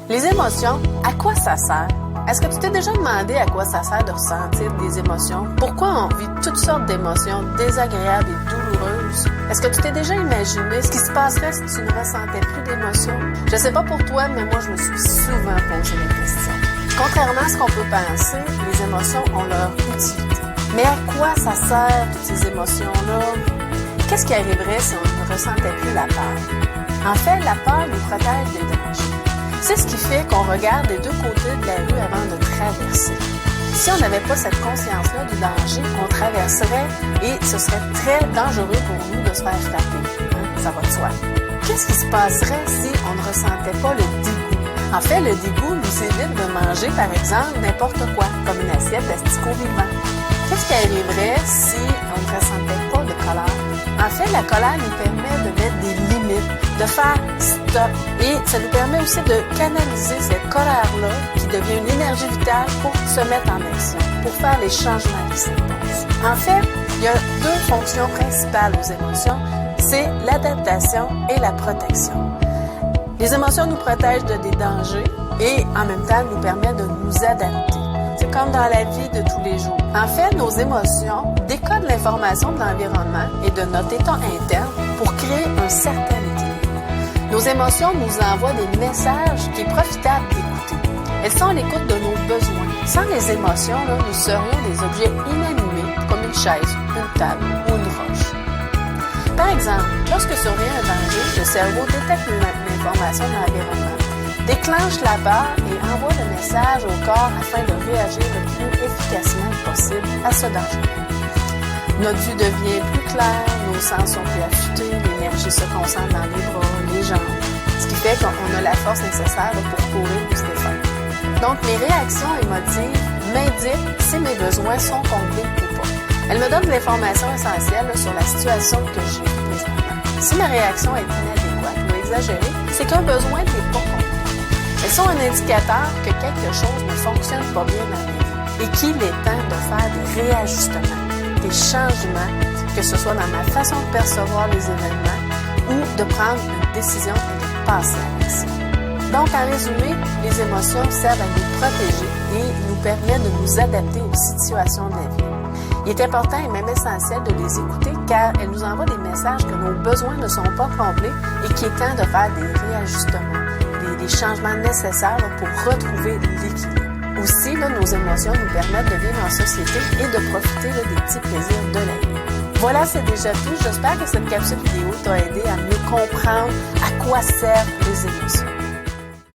Les émotions, à quoi ça sert? Est-ce que tu t'es déjà demandé à quoi ça sert de ressentir des émotions? Pourquoi on vit toutes sortes d'émotions désagréables et douloureuses? Est-ce que tu t'es déjà imaginé ce qui se passerait si tu ne ressentais plus d'émotions? Je sais pas pour toi, mais moi, je me suis souvent posé la question. Contrairement à ce qu'on peut penser, les émotions ont leur utilité. Mais à quoi ça sert, toutes ces émotions-là? Qu'est-ce qui arriverait si on ne ressentait plus la peur? En fait, la peur nous protège des dangers. C'est ce qui fait qu'on regarde des deux côtés de la rue avant de traverser. Si on n'avait pas cette conscience-là du danger, on traverserait et ce serait très dangereux pour nous de se faire frapper. Ça va de soi. Qu'est-ce qui se passerait si on ne ressentait pas le dégoût? En fait, le dégoût nous évite de manger, par exemple, n'importe quoi, comme une assiette d'asticots vivants. Qu'est-ce qui arriverait si on ne ressentait pas de colère? En fait, la colère nous permet de mettre des limites, de faire stop. Et ça nous permet aussi de canaliser cette colère-là qui devient une énergie vitale pour se mettre en action, pour faire les changements qui s'imposent. En fait, il y a deux fonctions principales aux émotions, c'est l'adaptation et la protection. Les émotions nous protègent de des dangers et en même temps nous permettent de nous adapter. C'est comme dans la vie de tous les jours. En fait, nos émotions décodent l'information de l'environnement et de notre état interne pour créer un certain équilibre. Nos émotions nous envoient des messages qui est profitable d'écouter. Elles sont à l'écoute de nos besoins. Sans les émotions, nous serions des objets inanimés comme une chaise, une table ou une roche. Par exemple, lorsque survient un danger, le cerveau détecte l'information de l'environnement, déclenche la peur et envoie le message au corps afin de réagir le plus efficacement possible à ce danger. Notre vue devient plus claire, nos sens sont plus affûtés, l'énergie se concentre dans les bras, les jambes, ce qui fait qu'on a la force nécessaire pour courir ou se défendre. Donc, mes réactions émotives m'indiquent si mes besoins sont comblés ou pas. Elles me donnent de l'information essentielle sur la situation que j'ai présentement. Si ma réaction est inadéquate ou exagérée, c'est qu'un besoin n'est pas comblé. Elles sont un indicateur que quelque chose ne fonctionne pas bien dans ma vie et qu'il est temps de faire des réajustements, des changements, que ce soit dans ma façon de percevoir les événements ou de prendre une décision et de passer à l'action. Donc, en résumé, les émotions servent à nous protéger et nous permettent de nous adapter aux situations de la vie. Il est important et même essentiel de les écouter car elles nous envoient des messages que nos besoins ne sont pas complets et qu'il est temps de faire des réajustements, des changements nécessaires pour retrouver l'équilibre. Aussi, nos émotions nous permettent de vivre en société et de profiter des petits plaisirs de la vie. Voilà, c'est déjà tout. J'espère que cette capsule vidéo t'a aidé à mieux comprendre à quoi servent les émotions.